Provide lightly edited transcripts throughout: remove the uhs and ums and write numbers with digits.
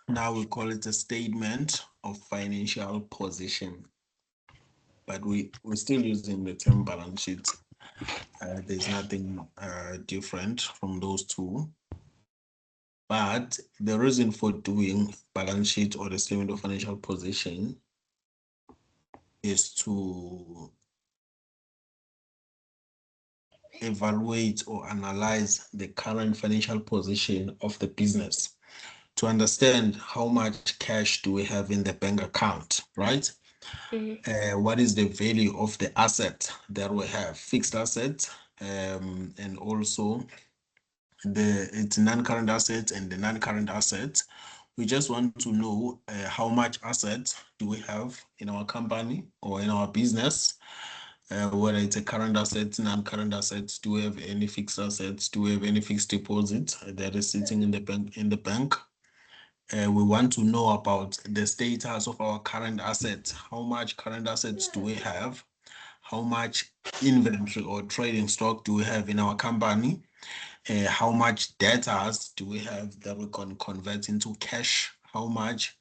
Now we call it a statement of financial position, but we're still using the term balance sheet. There's nothing different from those two. But the reason for doing balance sheet or the statement of financial position is to evaluate or analyze the current financial position of the business to understand how much cash do we have in the bank account, right? What is the value of the asset that we have, fixed asset, and also it's non-current assets and the non-current assets. We just want to know how much assets do we have in our company or in our business, whether it's a current asset, non-current assets. Do we have any fixed assets? Do we have any fixed deposit that is sitting in the bank? We want to know about the status of our current assets. How much current assets do we have? How much inventory or trading stock do we have in our company? How much data do we have that we can convert into cash? How much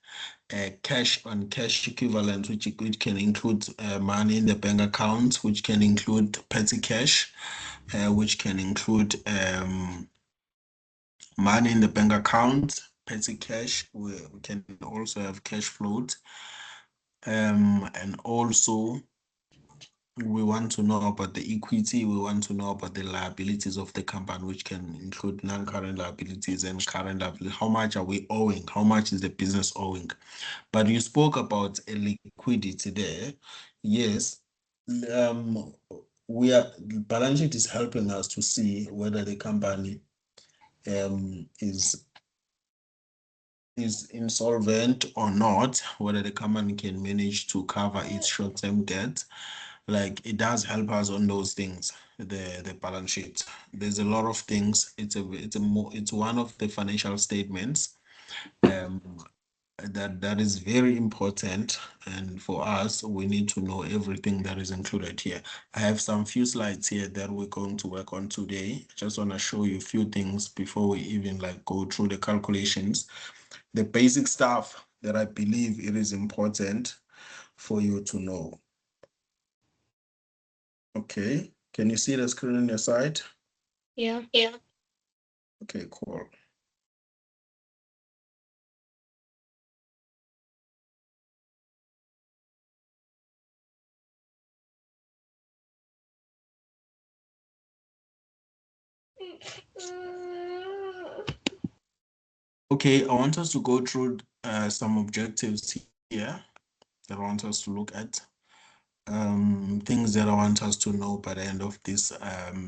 cash on cash equivalent, which can include money in the bank account, which can include petty cash, which can include money in the bank account, petty cash. We can also have cash float. And also we want to know about the equity. We want to know about the liabilities of the company, which can include non-current liabilities and current liabilities. How much are we owing? How much is the business owing? But you spoke about a liquidity there. Yes. Balance sheet is helping us to see whether the company is insolvent or not, whether the company can manage to cover its short-term debt. Like, it does help us on those things, the balance sheet. There's a lot of things. It's one of the financial statements that is very important, and for us we need to know everything that is included here. I have some few slides here that we're going to work on today. I just want to show you a few things before we even go through the calculations, the basic stuff that I believe it is important for you to know. Okay, can you see the screen on your side? Yeah. Okay, cool. Okay, I want us to go through some objectives here that I want us to look at. Things that I want us to know by the end of this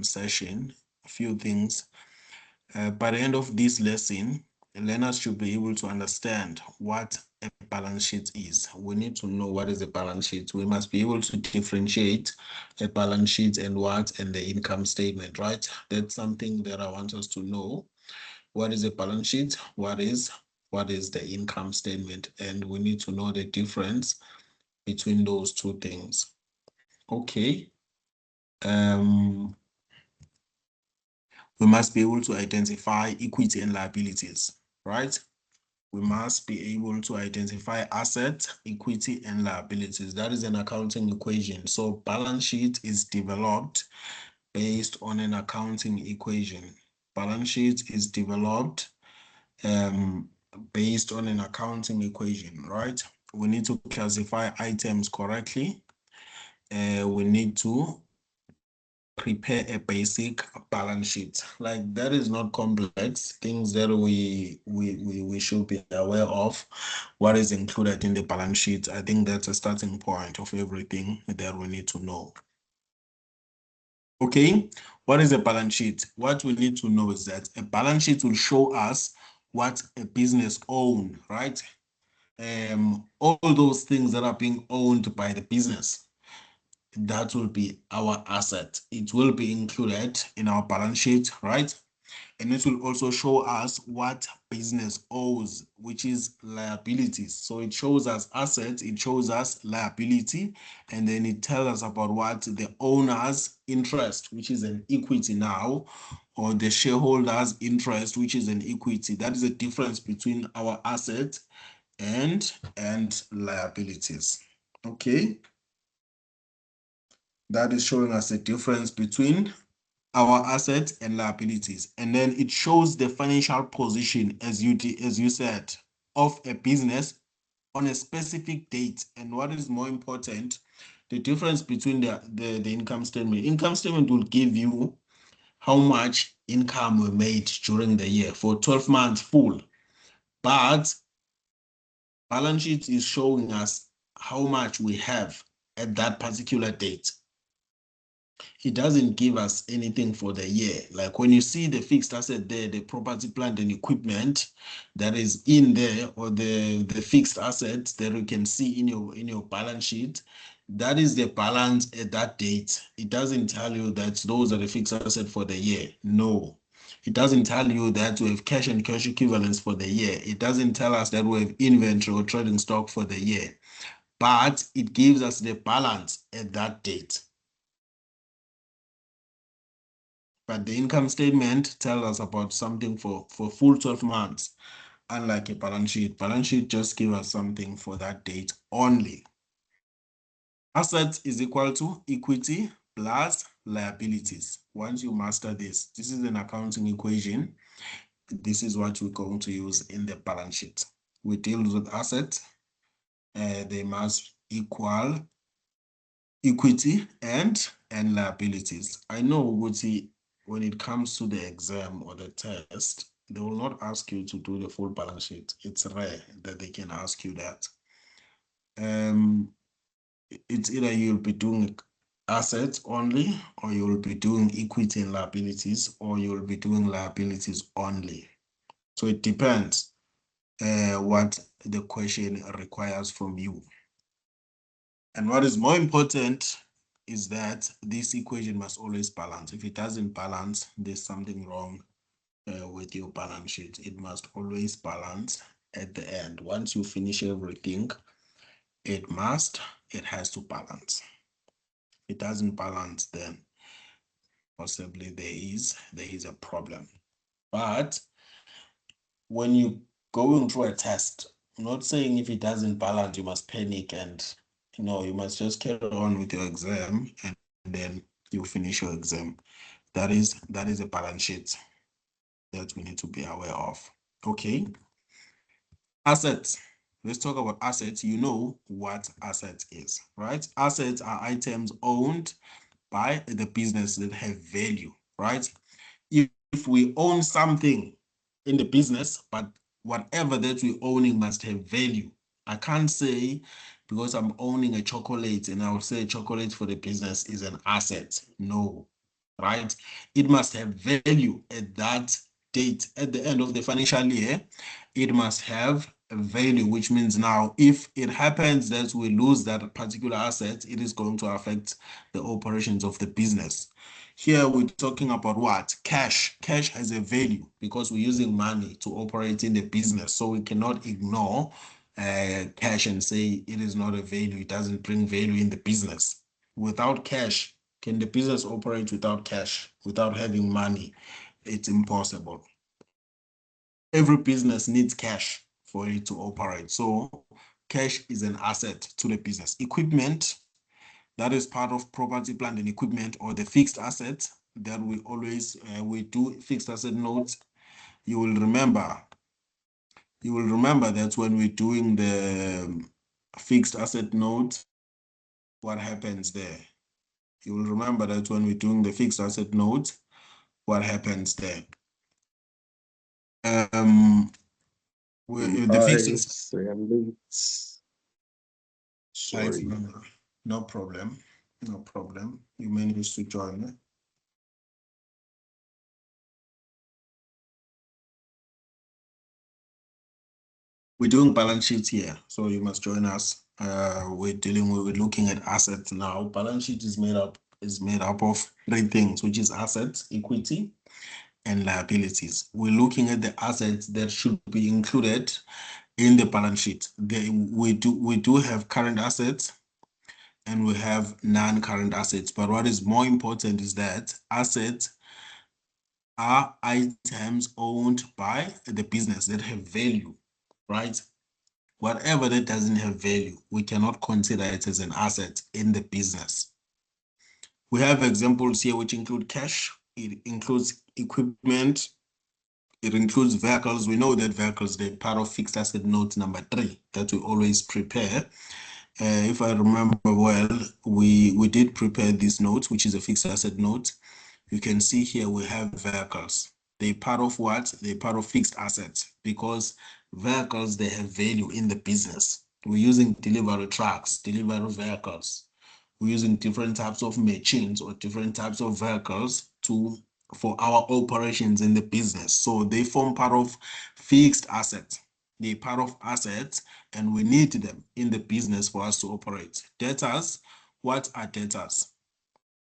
session. A few things. By the end of this lesson, learners should be able to understand what a balance sheet is. We need to know what is a balance sheet. We must be able to differentiate a balance sheet and the income statement, right? That's something that I want us to know. What is a balance sheet? What is the income statement? And we need to know the difference between those two things. Okay. We must be able to identify equity and liabilities, right? We must be able to identify assets, equity, and liabilities. That is an accounting equation. So balance sheet is developed based on an accounting equation. Balance sheet is developed based on an accounting equation, right? We need to classify items correctly. We need to prepare a basic balance sheet. Like, that is not complex. Things that we should be aware of, what is included in the balance sheet. I think that's a starting point of everything that we need to know. Okay, what is a balance sheet? What we need to know is that a balance sheet will show us what a business owns, right? All those things that are being owned by the business, that will be our asset. It will be included in our balance sheet, right? And it will also show us what business owes, which is liabilities. So it shows us assets, it shows us liability, and then it tells us about what the owner's interest, which is an equity now, or the shareholders' interest, which is an equity. That is the difference between our assets and liabilities. Okay. That is showing us the difference between our assets and liabilities. And then it shows the financial position, as you said, of a business on a specific date. And what is more important, the difference between the income statement. Income statement will give you how much income we made during the year for 12 months full. But balance sheet is showing us how much we have at that particular date. It doesn't give us anything for the year. Like when you see the fixed asset there, the property, plant, and equipment that is in there, or the fixed assets that you can see in your balance sheet, that is the balance at that date. It doesn't tell you that those are the fixed assets for the year. No. It doesn't tell you that we have cash and cash equivalents for the year. It doesn't tell us that we have inventory or trading stock for the year. But it gives us the balance at that date. But the income statement tells us about something for full 12 months, unlike a balance sheet. Balance sheet just gives us something for that date only. Assets is equal to equity plus liabilities. Once you master this is an accounting equation. This is what we're going to use in the balance sheet. We deal with assets. They must equal equity and liabilities. I know when it comes to the exam or the test, they will not ask you to do the full balance sheet. It's rare that they can ask you that. It's either you'll be doing assets only, or you'll be doing equity and liabilities, or you'll be doing liabilities only. So it depends what the question requires from you. And what is more important is that this equation must always balance. If it doesn't balance, there's something wrong with your balance sheet. It must always balance at the end. Once you finish everything, it has to balance. If it doesn't balance, then possibly there is a problem. But when you going through a test, I'm not saying if it doesn't balance, you must panic, and you must just carry on with your exam, and then you finish your exam. That is a balance sheet that we need to be aware of. Okay. Assets. Let's talk about assets. You know what asset is, right? Assets are items owned by the business that have value, right? If we own something in the business, but whatever that we're owning must have value. I can't say because I'm owning a chocolate and I'll say chocolate for the business is an asset. No, right? It must have value at that date. At the end of the financial year, it must have a value, which means now if it happens that we lose that particular asset, it is going to affect the operations of the business. Here we're talking about what? Cash. Cash has a value because we're using money to operate in the business. So we cannot ignore cash and say it is not a value. It doesn't bring value in the business. Without cash, can the business operate without cash, without having money? It's impossible. Every business needs cash for it to operate. So cash is an asset to the business. Equipment, that is part of property, plant, and equipment, or the fixed asset that we always we do fixed asset notes. You will remember that when we're doing the fixed asset note, what happens there? You will remember that when we're doing the fixed asset note, what happens there? The fixed sorry. No problem. No problem. You managed to join. We're doing balance sheets here, so you must join us. We're looking at assets now. Balance sheet is made up of three things, which is assets, equity, and liabilities. We're looking at the assets that should be included in the balance sheet. We do have current assets and we have non-current assets. But what is more important is that assets are items owned by the business that have value, right? Whatever that doesn't have value, we cannot consider it as an asset in the business. We have examples here which include cash, it includes equipment, it includes vehicles. We know that vehicles, they're part of fixed asset note number 3 that we always prepare. If I remember well, we did prepare this note, which is a fixed asset note. You can see here we have vehicles. They're part of what? They're part of fixed assets because vehicles, they have value in the business. We're using delivery trucks, delivery vehicles. We're using different types of machines or different types of vehicles for our operations in the business. So they form part of fixed assets. They're part of assets and we need them in the business for us to operate. Debtors, what are debtors?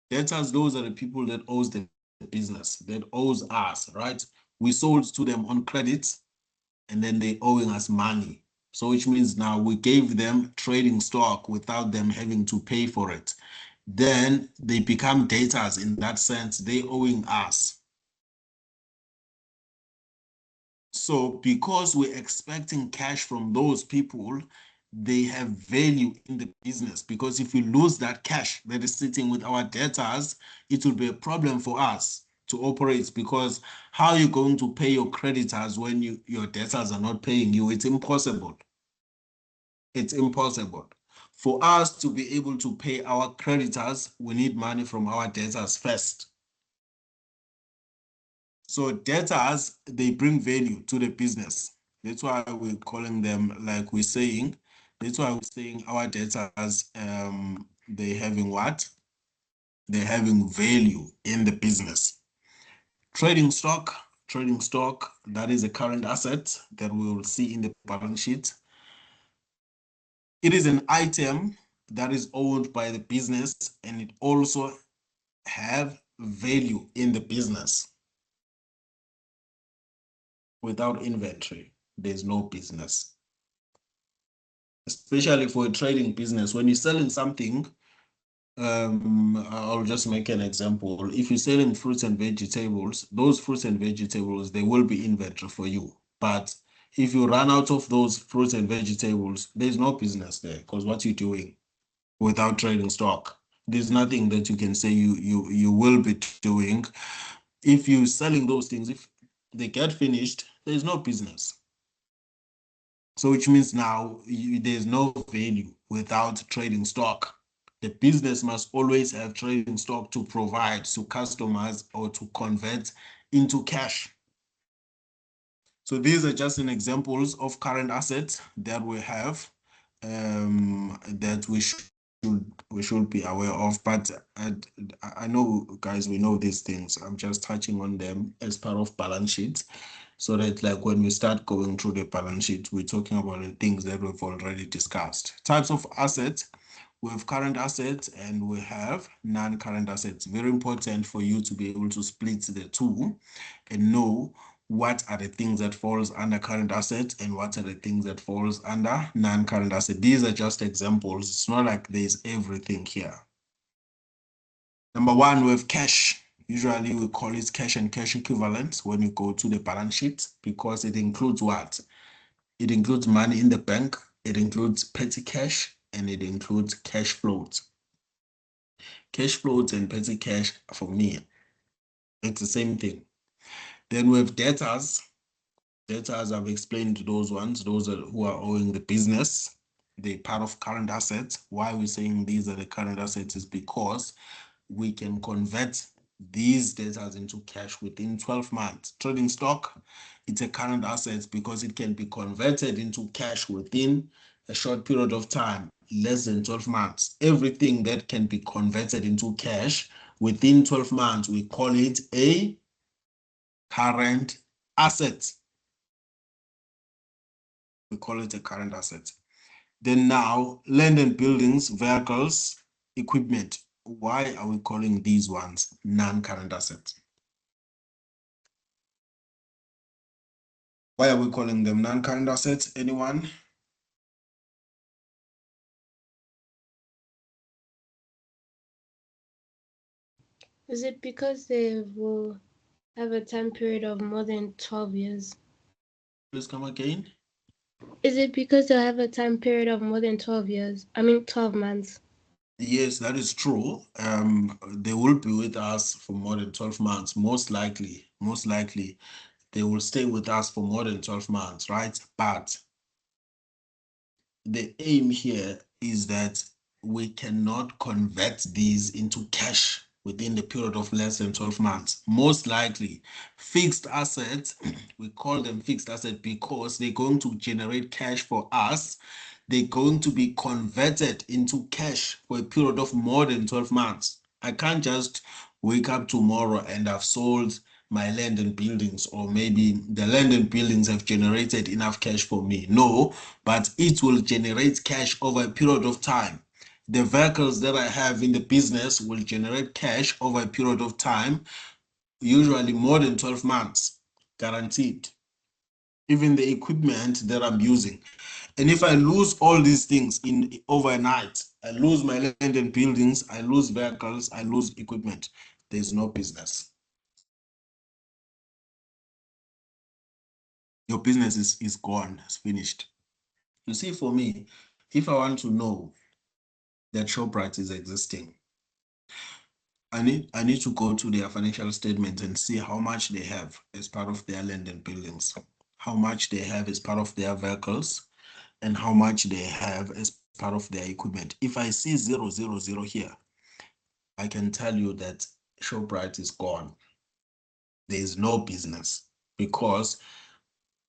Debtors, those are the people that owes the business, that owes us, right? We sold to them on credit and then they owing us money. So which means now we gave them trading stock without them having to pay for it. Then they become debtors in that sense, they owing us. So because we're expecting cash from those people, they have value in the business, because if we lose that cash that is sitting with our debtors, it will be a problem for us to operate, because how are you going to pay your creditors when your debtors are not paying you? It's impossible. It's impossible. For us to be able to pay our creditors, we need money from our debtors first. So debtors, they bring value to the business. That's why we're calling them, like we're saying, that's why we're saying our debtors, they having what? They're having value in the business. Trading stock, that is a current asset that we will see in the balance sheet. It is an item that is owned by the business and it also have value in the business. Without inventory, there's no business. Especially for a trading business, when you're selling something, I'll just make an example. If you're selling fruits and vegetables, those fruits and vegetables, they will be inventory for you. But if you run out of those fruits and vegetables, there's no business there, because what you're doing without trading stock, there's nothing that you can say you will be doing. If you're selling those things, if they get finished, there's no business. So which means now there's no value without trading stock. The business must always have trading stock to provide to customers or to convert into cash. So these are just an examples of current assets that we have, that we should be aware of. But I know, guys, we know these things. I'm just touching on them as part of balance sheet, so that like when we start going through the balance sheet, we're talking about the things that we've already discussed. Types of assets. We have current assets and we have non-current assets. Very important for you to be able to split the two and know what are the things that falls under current assets and what are the things that falls under non-current asset. These are just examples. It's not like there's everything here. Number one, we have cash. Usually we call it cash and cash equivalents when you go to the balance sheet, because it includes what? It includes money in the bank, it includes petty cash, and it includes cash floats. Cash floats and petty cash, for me, it's the same thing. Then we have debtors. Debtors, I've explained those ones. Those are who are owing the business. They're part of current assets. Why we're saying these are the current assets is because we can convert these debtors into cash within 12 months. Trading stock, it's a current asset because it can be converted into cash within a short period of time, less than 12 months. Everything that can be converted into cash within 12 months, we call it a current asset. We call it a current asset. Then now, land and buildings, vehicles, equipment. Why are we calling these ones non-current assets? Why are we calling them non-current assets? Anyone? Is it because they've have a time period of more than 12 years. Please come again. Is it because they'll have a time period of more than 12 years? I mean, 12 months. Yes, that is true. They will be with us for more than 12 months. Most likely, they will stay with us for more than 12 months, right? But the aim here is that we cannot convert these into cash within the period of less than 12 months. Most likely, fixed assets, we call them fixed assets because they're going to generate cash for us. They're going to be converted into cash for a period of more than 12 months. I can't just wake up tomorrow and I've sold my land and buildings, or maybe the land and buildings have generated enough cash for me. No, but it will generate cash over a period of time. The vehicles that I have in the business will generate cash over a period of time, usually more than 12 months, guaranteed. Even the equipment that I'm using. And if I lose all these things in overnight, I lose my land and buildings, I lose vehicles, I lose equipment, there's no business. Your business is gone, it's finished. You see, for me, if I want to know that Shoprite is existing, I need to go to their financial statements and see how much they have as part of their land and buildings, how much they have as part of their vehicles, and how much they have as part of their equipment. If I see 000 here, I can tell you that Shoprite is gone. There is no business, because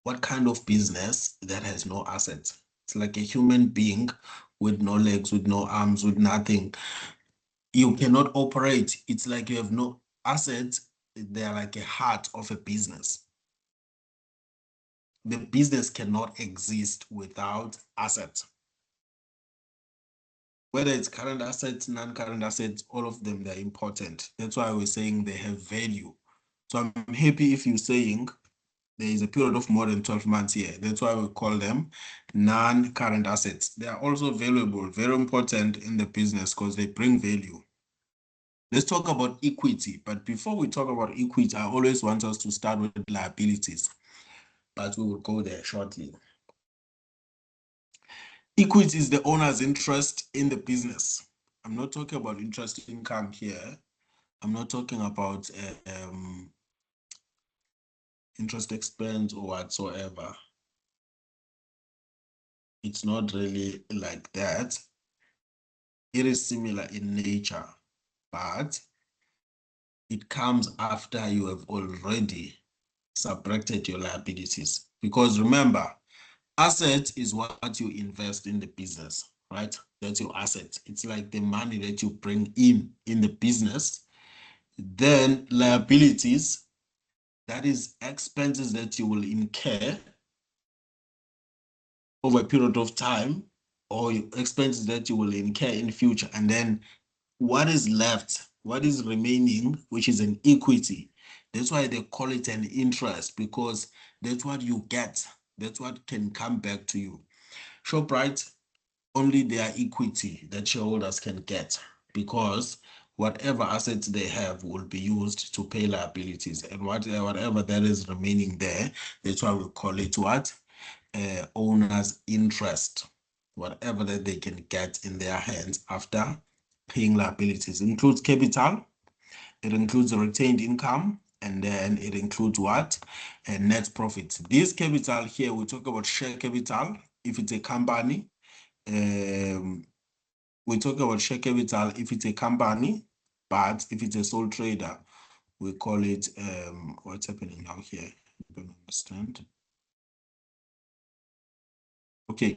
what kind of business that has no assets? It's like a human being with no legs, with no arms, with nothing. You cannot operate. It's like you have no assets. They're like a heart of a business. The business cannot exist without assets. Whether it's current assets, non-current assets, all of them, they're important. That's why we're saying they have value. So I'm happy if you're saying there is a period of more than 12 months here. That's why we call them non-current assets. They are also valuable, very important in the business because they bring value. Let's talk about equity. But before we talk about equity, I always want us to start with liabilities, but we will go there shortly. Equity is the owner's interest in the business. I'm not talking about interest income here. I'm not talking about interest expense or whatsoever. It's not really like that. It is similar in nature, but it comes after you have already subtracted your liabilities. Because remember, asset is what you invest in the business, right? That's your asset. It's like the money that you bring in the business. Then liabilities, that is expenses that you will incur over a period of time, or expenses that you will incur in future. And then what is left, what is remaining, which is an equity. That's why they call it an interest, because that's what you get. That's what can come back to you. Shoprite, only their equity that shareholders can get, because whatever assets they have will be used to pay liabilities, and whatever that is remaining there, that's why we call it what? Owner's interest. Whatever that they can get in their hands after paying liabilities. It includes capital, it includes retained income, and then it includes what? Net profit. This capital here, we talk about share capital if it's a company. We talk about share capital if it's a company, but if it's a sole trader, we call it, what's happening now here? I don't understand. Okay.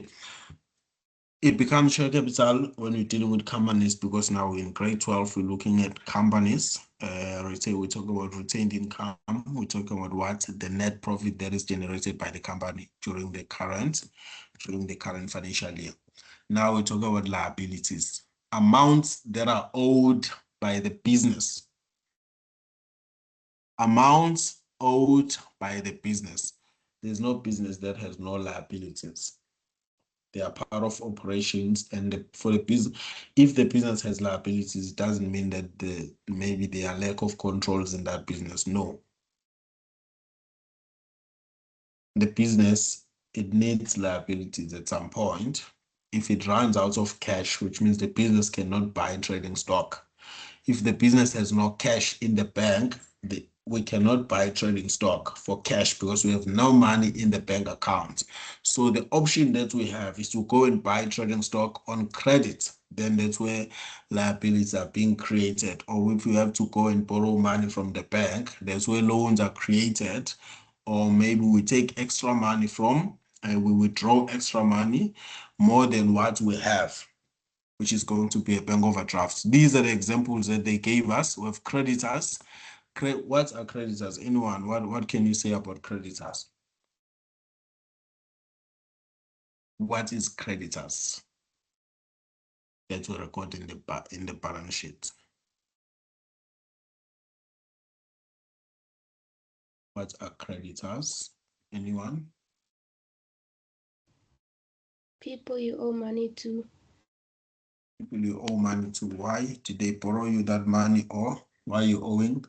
It becomes share capital when we're dealing with companies, because now in grade 12, we're looking at companies. We talk about retained income. We talk about what? The net profit that is generated by the company during the current financial year. Now we talk about liabilities, amounts that are owed by the business. Amounts owed by the business. There's no business that has no liabilities. They are part of operations, and for the business, if the business has liabilities, it doesn't mean that maybe there are lack of controls in that business. No, the business, it needs liabilities at some point. If it runs out of cash, which means the business cannot buy trading stock. If the business has no cash in the bank, we cannot buy trading stock for cash because we have no money in the bank account. So the option that we have is to go and buy trading stock on credit. Then that's where liabilities are being created. Or if you have to go and borrow money from the bank, that's where loans are created. Or maybe we take extra money from and we withdraw extra money more than what we have, which is going to be a bank overdraft. These are the examples that they gave us. We have creditors. What are creditors? Anyone? What can you say about creditors? What is creditors that we record in the balance sheet? What are creditors? Anyone? People you owe money to. People you owe money to. Why? Did they borrow you that money, or why are you owing?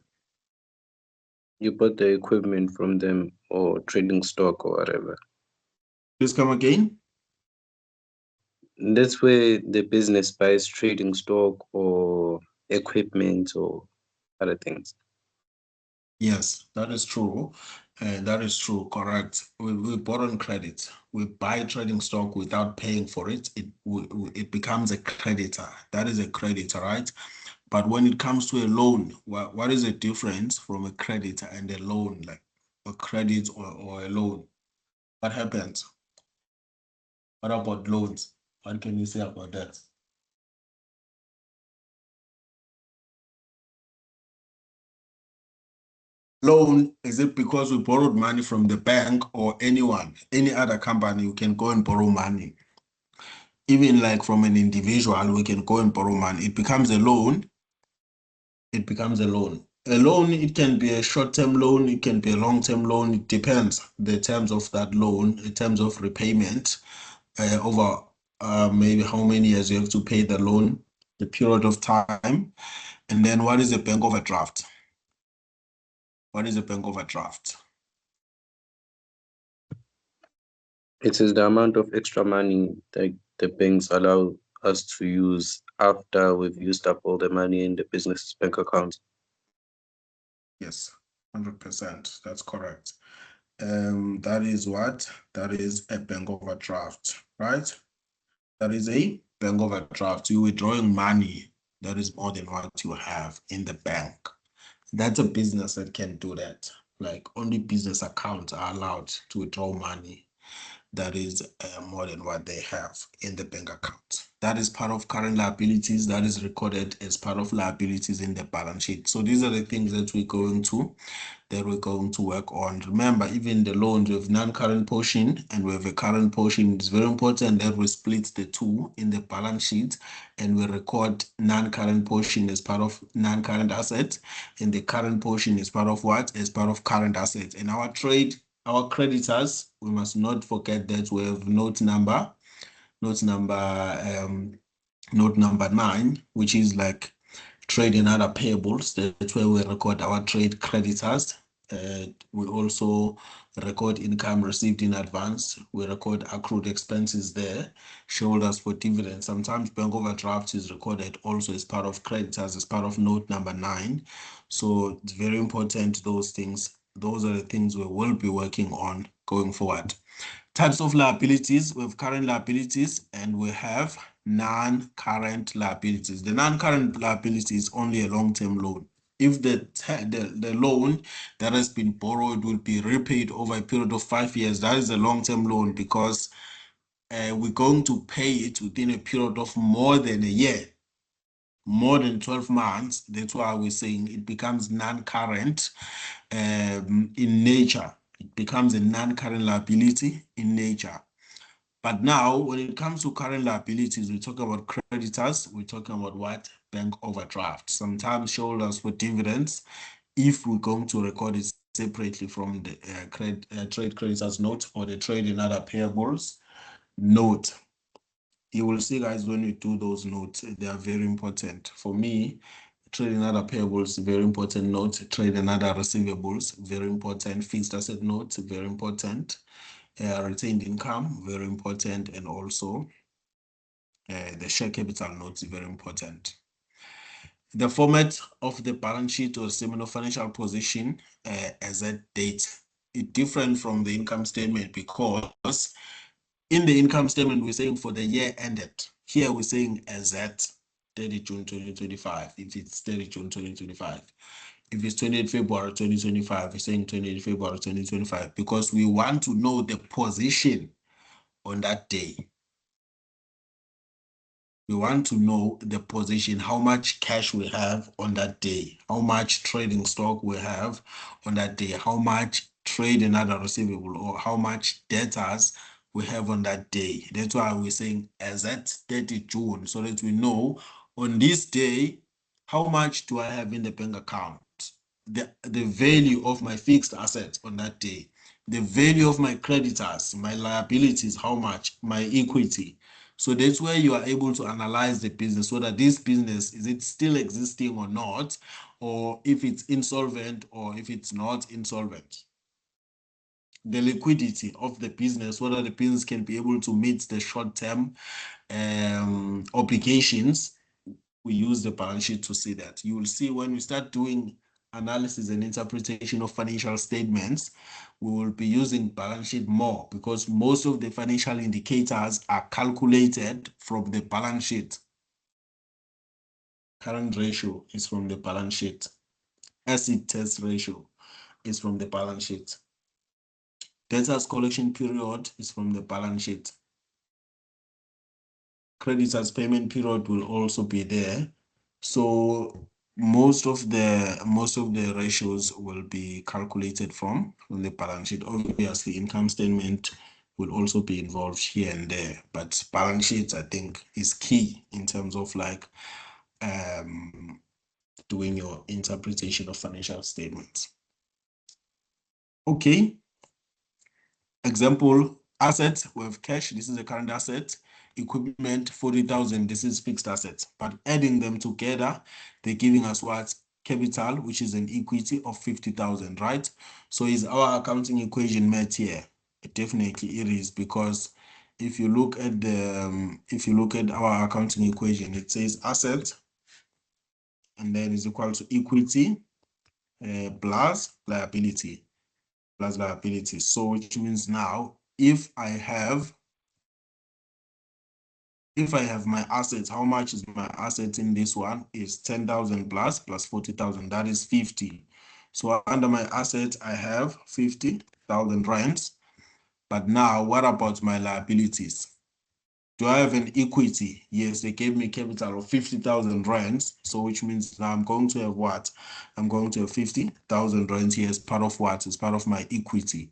You bought the equipment from them or trading stock or whatever. Please come again. That's where the business buys trading stock or equipment or other things. Yes, that is true. That is true, correct. We borrow on credit. We buy trading stock without paying for it. It becomes a creditor. That is a creditor, right? But when it comes to a loan, what is the difference from a creditor and a loan, like a credit or a loan? What happens? What about loans? What can you say about that? Loan, is it because we borrowed money from the bank or anyone, any other company, you can go and borrow money? Even like from an individual, we can go and borrow money. It becomes a loan. It becomes a loan. A loan, it can be a short-term loan, it can be a long-term loan. It depends the terms of that loan, in terms of repayment, over maybe how many years you have to pay the loan, the period of time. And then what is a bank overdraft? What is a bank overdraft? It is the amount of extra money that the banks allow us to use after we've used up all the money in the business bank account. Yes, 100%. That's correct. That is what? That is a bank overdraft, right? That is a bank overdraft. You're withdrawing money that is more than what you have in the bank. That's a business that can do that. Like only business accounts are allowed to withdraw money that is more than what they have in the bank account. That is part of current liabilities. That is recorded as part of liabilities in the balance sheet. So these are the things that we're going to work on. Remember, even the loans, we have non-current portion and we have a current portion. It's very important that we split the two in the balance sheet and we record non-current portion as part of non-current assets, and the current portion is part of what? As part of current assets. In our trade, our creditors, we must not forget that we have note number 9, which is like trade and other payables. That's where we record our trade creditors. We also record income received in advance. We record accrued expenses there, shareholders for dividends. Sometimes bank overdraft is recorded also as part of creditors, as part of note number 9. So it's very important, those things. Those are the things we will be working on going forward. Types of liabilities: we have current liabilities and we have non-current liabilities. The non-current liability is only a long-term loan. If the loan that has been borrowed will be repaid over a period of 5 years, that is a long-term loan, because we're going to pay it within a period of more than a year, more than 12 months. That's why we're saying it becomes non-current in nature. It becomes a non-current liability in nature. But now, when it comes to current liabilities, we talk about creditors. We're talking about what? Bank overdraft. Sometimes shareholders for dividends, if we're going to record it separately from the trade creditors note or the trade and other payables note. You will see, guys, when we do those notes, they are very important. For me, Trade and other payables, very important note. Trade and other receivables, very important. Fixed asset notes, very important. Retained income, very important. And also the share capital notes, very important. The format of the balance sheet or statement of financial position as at date is different from the income statement, because in the income statement, we're saying for the year ended. Here we're saying as at 30 June 2025, if it's 30 June 2025. If it's 28 February 2025, we're saying 28 February 2025, because we want to know the position on that day. We want to know the position, how much cash we have on that day, how much trading stock we have on that day, how much trade and other receivable, or how much debtors we have on that day. That's why we're saying as at 30 June, so that we know on this day, how much do I have in the bank account? The value of my fixed assets on that day, the value of my creditors, my liabilities, how much, my equity. So that's where you are able to analyze the business, whether this business, is it still existing or not, or if it's insolvent or if it's not insolvent. The liquidity of the business, whether the business can be able to meet the short-term obligations. We use the balance sheet to see that. You will see when we start doing analysis and interpretation of financial statements, we will be using balance sheet more, because most of the financial indicators are calculated from the balance sheet. Current ratio is from the balance sheet. Asset test ratio is from the balance sheet. Debtors collection period is from the balance sheet. Creditors payment period will also be there. So most of the ratios will be calculated from the balance sheet. Obviously, income statement will also be involved here and there, but balance sheets, I think, is key in terms of like doing your interpretation of financial statements. Okay. Example, assets, we have cash, this is a current asset. Equipment, 40,000, this is fixed assets. But adding them together, they're giving us what? Capital, which is an equity of 50,000, right? So is our accounting equation met here? Definitely it is, because if you look at our accounting equation, it says asset, and then is equal to equity plus liability. So which means now if I have my assets, how much is my assets in this one? Is 10,000 plus 40,000, that is 50. So under my assets, I have 50,000 rands. But now what about my liabilities? Do I have an equity? Yes, they gave me capital of 50,000 rands. So which means now I'm going to have what? I'm going to have 50,000 rands here as part of what? As part of my equity.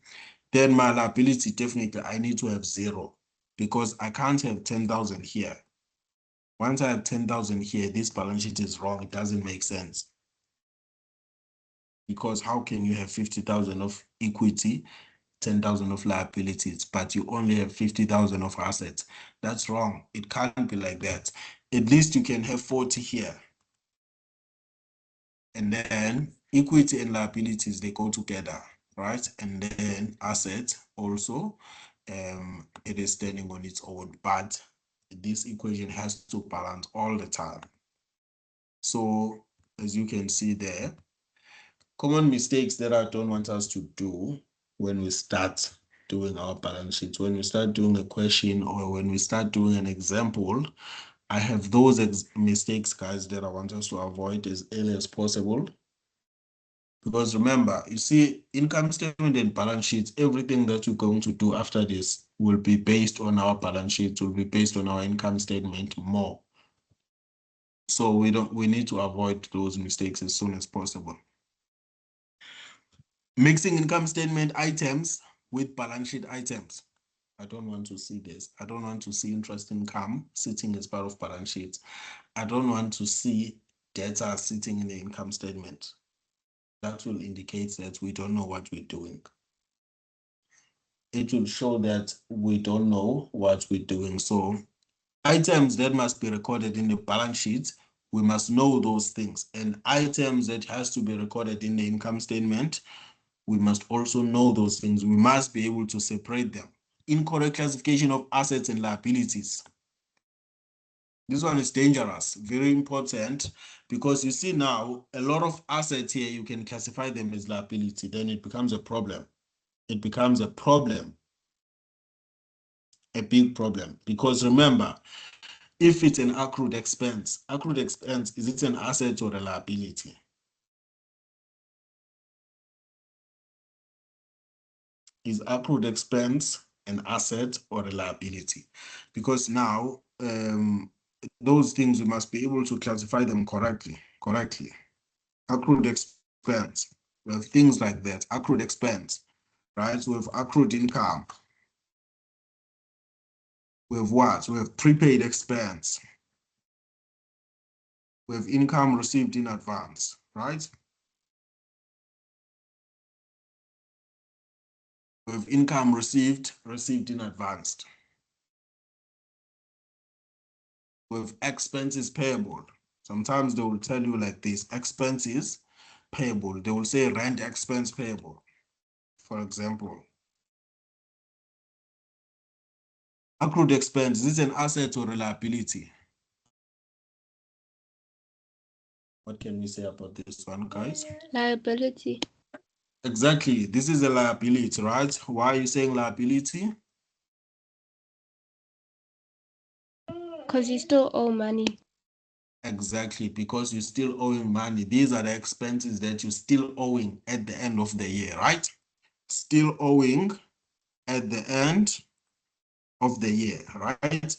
Then my liability, definitely I need to have 0, because I can't have 10,000 here. Once I have 10,000 here, this balance sheet is wrong. It doesn't make sense. Because how can you have 50,000 of equity, 10,000 of liabilities, but you only have 50,000 of assets? That's wrong. It can't be like that. At least you can have 40 here. And then equity and liabilities, they go together, right? And then assets also, it is standing on its own, but this equation has to balance all the time. So as you can see there, common mistakes that I don't want us to do when we start doing our balance sheets, when we start doing a question or when we start doing an example, I have those mistakes, guys, that I want us to avoid as early as possible. Because remember, you see, income statement and balance sheets, everything that we're going to do after this will be based on our balance sheets, will be based on our income statement more. So we need to avoid those mistakes as soon as possible. Mixing income statement items with balance sheet items. I don't want to see this. I don't want to see interest income sitting as part of balance sheet. I don't want to see data sitting in the income statement. That will indicate that we don't know what we're doing. It will show that we don't know what we're doing. So items that must be recorded in the balance sheet We must know those things. And items that has to be recorded in the income statement, we must also know those things. We must be able to separate them. Incorrect classification of assets and liabilities. This one is dangerous, very important, because you see now a lot of assets here, you can classify them as liability, then it becomes a problem. It becomes a problem, a big problem, because remember, if it's an accrued expense, is it an asset or a liability? Is accrued expense an asset or a liability? Because now, those things, we must be able to classify them correctly. Accrued expense, we have things like that, accrued expense, right? We have accrued income. We have what? We have prepaid expense. We have income received in advance, right? We have income received in advance. We have expenses payable. Sometimes they will tell you like this, expenses payable. They will say rent expense payable, for example. Accrued expense, is it an asset or a liability? What can we say about this one, guys? Liability. Exactly. This is a liability, right? Why are you saying liability? Because you still owe money. Exactly, because you're still owing money. These are the expenses that you're still owing at the end of the year, right? Still owing at the end of the year, right?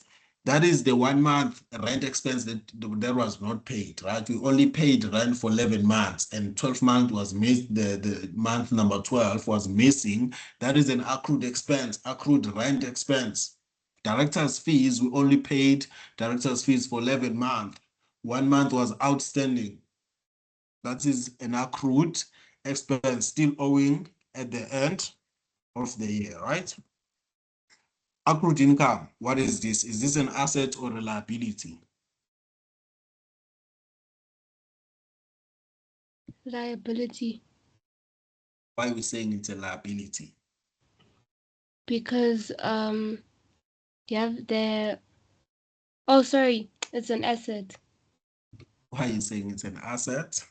That is the 1 month rent expense that was not paid, right? We only paid rent for 11 months and 12 months was missed. The month number 12 was missing. That is an accrued expense, accrued rent expense. Director's fees, we only paid director's fees for 11 months. 1 month was outstanding. That is an accrued expense still owing at the end of the year, right? Accrued income, what is this? Is this an asset or a liability? Liability. Why are we saying it's a liability? Because you have the, oh sorry, it's an asset. Why are you saying it's an asset?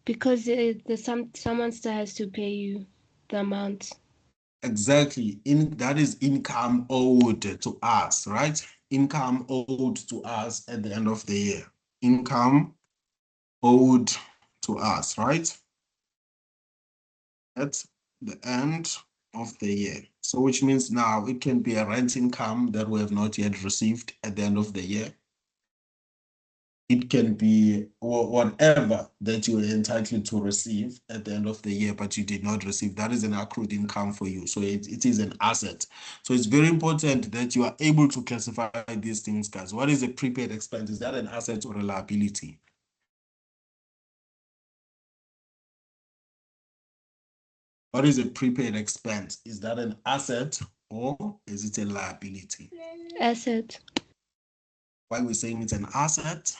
Because someone still has to pay you the amount. Exactly. That is income owed to us, right? Income owed to us at the end of the year. Income owed to us, right? At the end of the year. So which means now it can be a rent income that we have not yet received at the end of the year. It can be whatever that you are entitled to receive at the end of the year, but you did not receive. That is an accrued income for you. So it is an asset. So it's very important that you are able to classify these things, guys. What is a prepaid expense? Is that an asset or a liability? What is a prepaid expense? Is that an asset or is it a liability? Asset. Why are we saying it's an asset?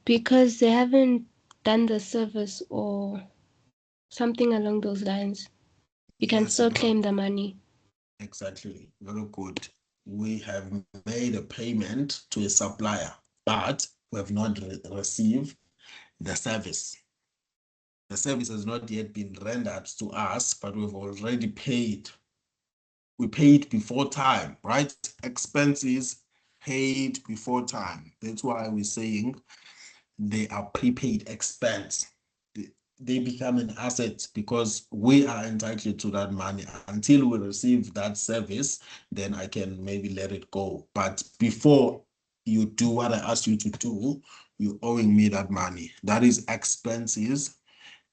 Because they haven't done the service or something along those lines. You can Yes, still claim the money. exactly. Very good. We have made a payment to a supplier, but we have not received the service. The service has not yet been rendered to us, but we've already paid. We paid before time, right? Expenses paid before time. That's why we're saying they are prepaid expense. They become an asset because we are entitled to that money. Until we receive that service, then I can maybe let it go. But before you do what I asked you to do, you're owing me that money. That is expenses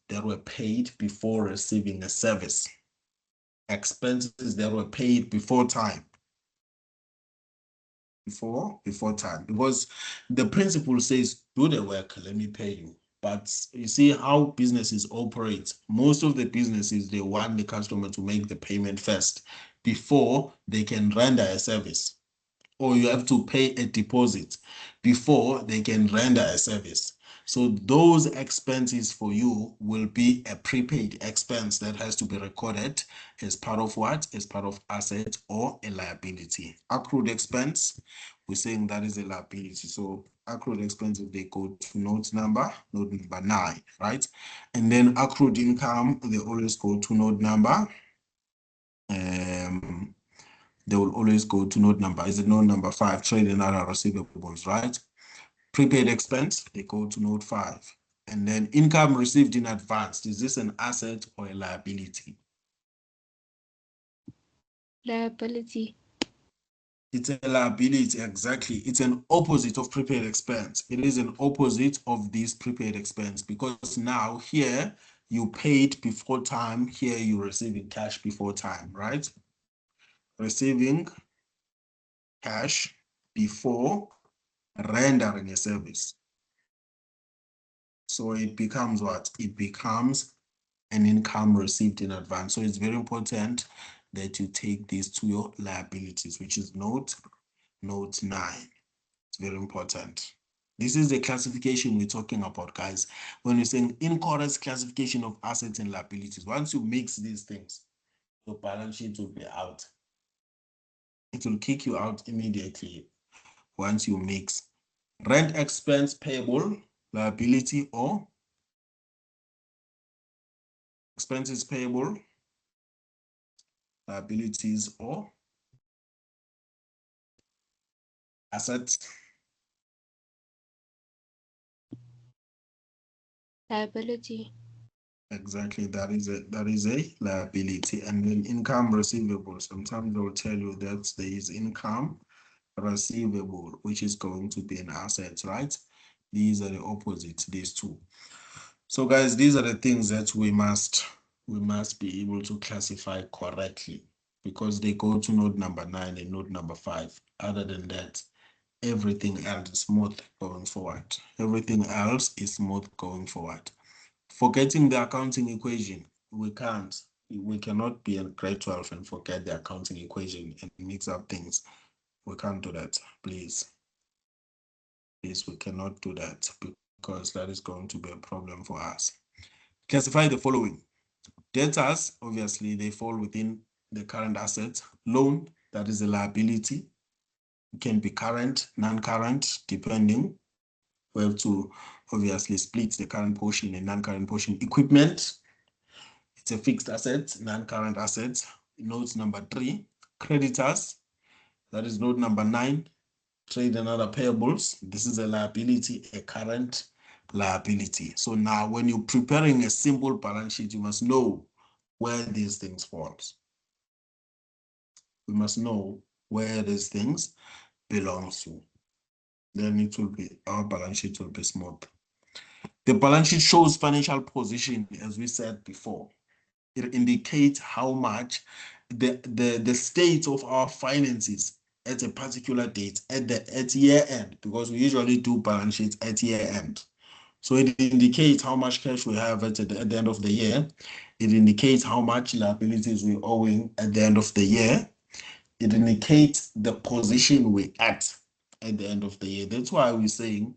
that were paid before receiving a service. Expenses that were paid before time. Before time, because the principle says do the work, let me pay you. But you see how businesses operate. Most of the businesses, they want the customer to make the payment first before they can render a service. or you have to pay a deposit before they can render a service. So those expenses for you will be a prepaid expense that has to be recorded as part of what? As part of asset or a liability. Accrued expense, we're saying that is a liability. So accrued expenses, they go to note number 9, right? And then accrued income, they always go to note number. They will always go to note number. Is it note number 5? Trade and other receivables, right? Prepaid expense, they go to note 5. And then income received in advance. Is this an asset or a liability? Liability. It's a liability, exactly. It's an opposite of prepaid expense. It is an opposite of this prepaid expense because now here you paid before time, here you're receiving cash before time, right? Receiving cash before rendering a service. So it becomes what? It becomes an income received in advance. So it's very important that you take these to your liabilities, which is note 9. It's very important. This is the classification we're talking about, guys. When you're saying incorrect classification of assets and liabilities, once you mix these things, your balance sheet will be out. It will kick you out immediately once you mix rent expense payable, liability, or expenses payable, liabilities, or assets. Liability. Exactly, that is a liability. And then income receivable. Sometimes they'll tell you that there is income receivable, which is going to be an asset, right? These are the opposites, these two. So guys, these are the things that we must be able to classify correctly because they go to note number 9 and note number 5. Other than that, everything else is smooth going forward. Everything else is smooth going forward. Forgetting the accounting equation, we cannot be in grade 12 and forget the accounting equation and mix up things. We can't do that, please. Please, we cannot do that because that is going to be a problem for us. Classify the following. Debtors, obviously, they fall within the current asset. Loan, that is a liability. It can be current, non-current, depending. We have to obviously split the current portion and non-current portion. Equipment, it's a fixed asset, non-current asset. Note number 3, creditors, that is note number 9. Trade and other payables, this is a liability, a current liability. So now when you're preparing a simple balance sheet, you must know where these things fall. We must know where these things belong to. Then it will be, our balance sheet will be smooth. The balance sheet shows financial position, as we said before. It indicates how much the state of our finances at a particular date at year end, because we usually do balance sheets at year end. So it indicates how much cash we have at the end of the year. It indicates how much liabilities we're owing at the end of the year. It indicates the position we're at the end of the year. That's why we're saying,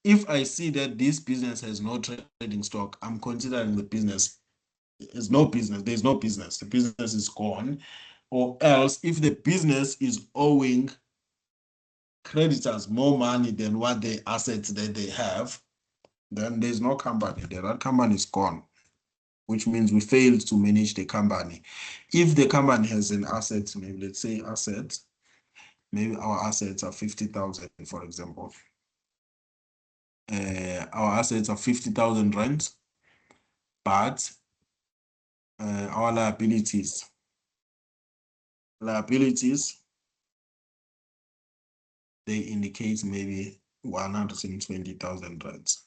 if I see that this business has no trading stock, I'm considering the business is no business. There's no business. The business is gone. Or else, if the business is owing creditors more money than what the assets that they have, then there's no company there. That company is gone, which means we failed to manage the company. If the company has an asset, maybe let's say assets, maybe our assets are 50,000, for example. Our assets are 50,000 rand, but our liabilities, they indicate maybe 120,000 rands.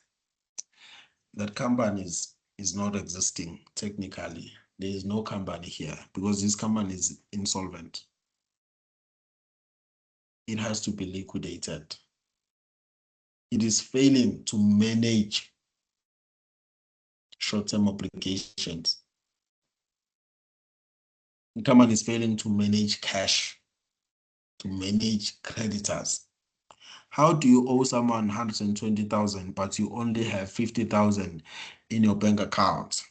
That company is not existing technically. There is no company here because this company is insolvent. It has to be liquidated. It is failing to manage short-term obligations. The company is failing to manage cash. to manage creditors. How do you owe someone 120,000, but you only have 50,000 in your bank account?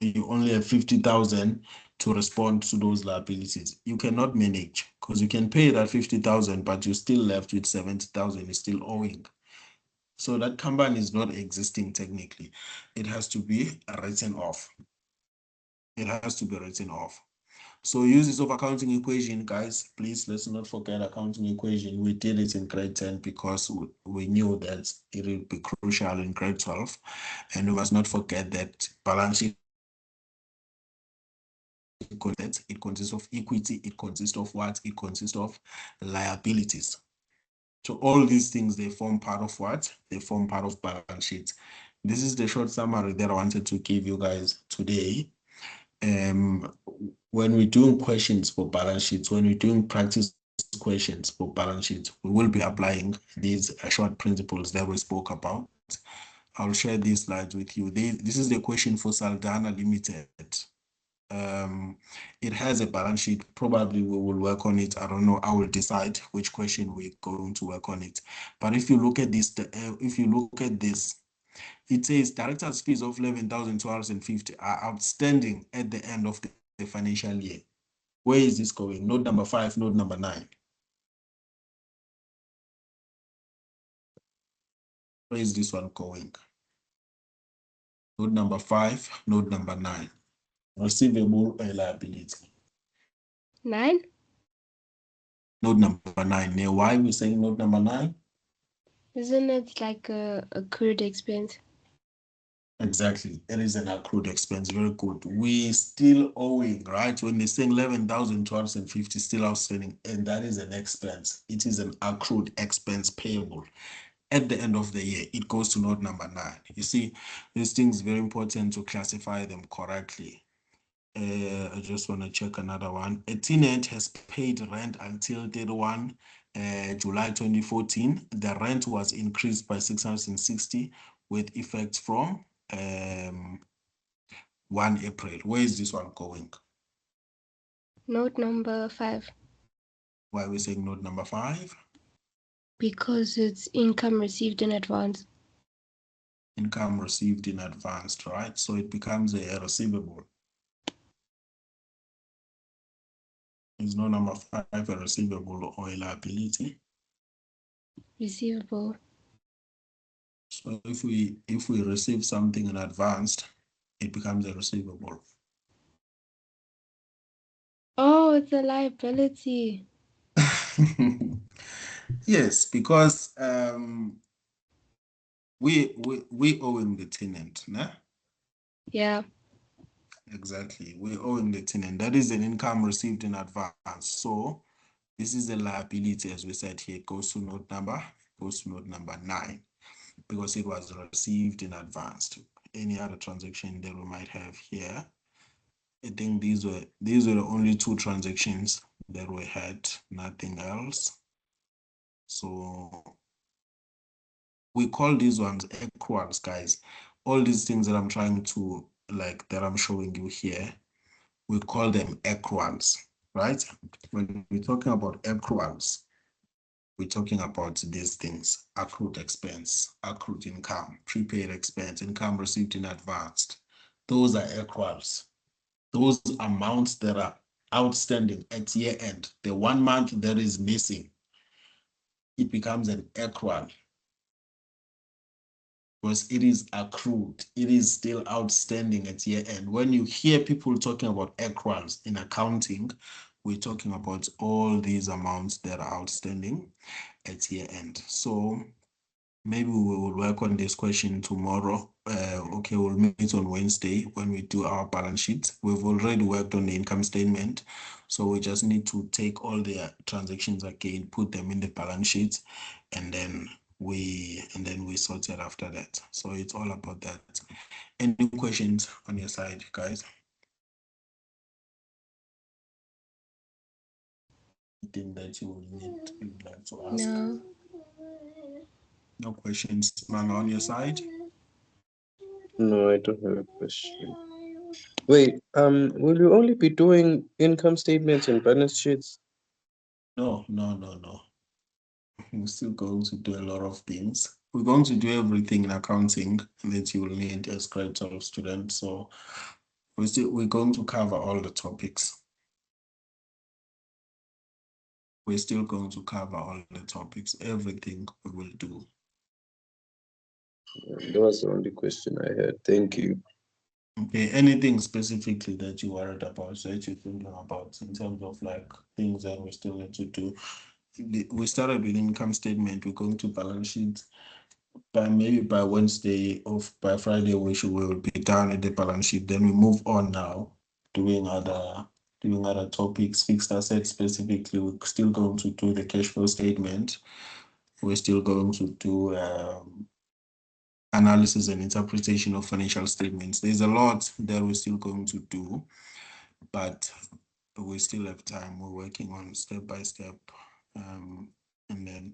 You only have 50,000 to respond to those liabilities. You cannot manage because you can pay that 50,000, but you're still left with 70,000 is still owing. So that company is not existing technically. It has to be written off. It has to be written off. So uses of accounting equation, guys, please let's not forget accounting equation. We did it in grade 10 because we knew that it would be crucial in grade 12. And we must not forget that balance sheet, it consists of equity, it consists of what? It consists of liabilities. So all these things, they form part of what? They form part of balance sheet. This is the short summary that I wanted to give you guys today. When we're doing questions for balance sheets, when we're doing practice questions for balance sheets, we will be applying these short principles that we spoke about. I'll share these slides with you. This is the question for Saldanha Limited. It has a balance sheet. Probably we will work on it. I don't know. I will decide which question we're going to work on it. But if you look at this, it says director's fees of 11,250 are outstanding at the end of the financial year. Where is this going? Note number 5, note number 9. Where is this one going? Note number 5, note number 9. Receivable and liability. 9? Note number 9. Now, why are we saying note number 9? Isn't it like a accrued expense? Exactly. It is an accrued expense. Very good. We still owing, right? When they're saying 11,250 still outstanding, and that is an expense. It is an accrued expense payable. At the end of the year, it goes to note number 9. You see, these things very important to classify them correctly. I just want to check another one. A tenant has paid rent until 31 July 2014. The rent was increased by 660 with effect from 1 April. Where is this one going? Note number 5. Why are we saying note number 5? Because it's income received in advance. Income received in advance, right? So it becomes a receivable. Is no number 5 a receivable or a liability? Receivable. So if we receive something in advance, it becomes a receivable. Oh, it's a liability. Yes, because we owing the tenant, nah? Yeah. Exactly. We owing the tenant. That is an income received in advance. So this is a liability, as we said here. It goes to note number 9 because it was received in advance. Any other transaction that we might have here. I think these were the only 2 transactions that we had, nothing else. So we call these ones accruals, guys. All these things that I'm trying to that I'm showing you here, we call them accruals, right? When we're talking about accruals, we're talking about these things: accrued expense, accrued income, prepaid expense, income received in advance. Those are accruals. Those amounts that are outstanding at year end, the 1 month that is missing, it becomes an accrual because it is accrued. It is still outstanding at year end. When you hear people talking about accruals in accounting, we're talking about all these amounts that are outstanding at year end. So maybe we will work on this question tomorrow. Okay, we'll meet on Wednesday when we do our balance sheet. We've already worked on the income statement. So we just need to take all the transactions again, put them in the balance sheet, and then we sort it after that. So it's all about that. Any questions on your side, guys? Anything that you'd like to ask? No. No questions, Manga, on your side? No, I don't have a question. Wait, will you only be doing income statements and balance sheets? No. We're still going to do a lot of things. We're going to do everything in accounting that you will need as grade 12 student. So we're going to cover all the topics. We're still going to cover all the topics, everything we will do. That was the only question I had. Thank you. Okay, anything specifically that you worried about, that you're thinking about in terms of like things that we still need to do? We started with income statement, we're going to balance sheet. Maybe by Wednesday or by Friday, we will be done at the balance sheet. Then we move on now, doing other topics, fixed assets specifically. We're still going to do the cash flow statement. We're still going to do analysis and interpretation of financial statements. There's a lot that we're still going to do, but we still have time. We're working on step by step. And then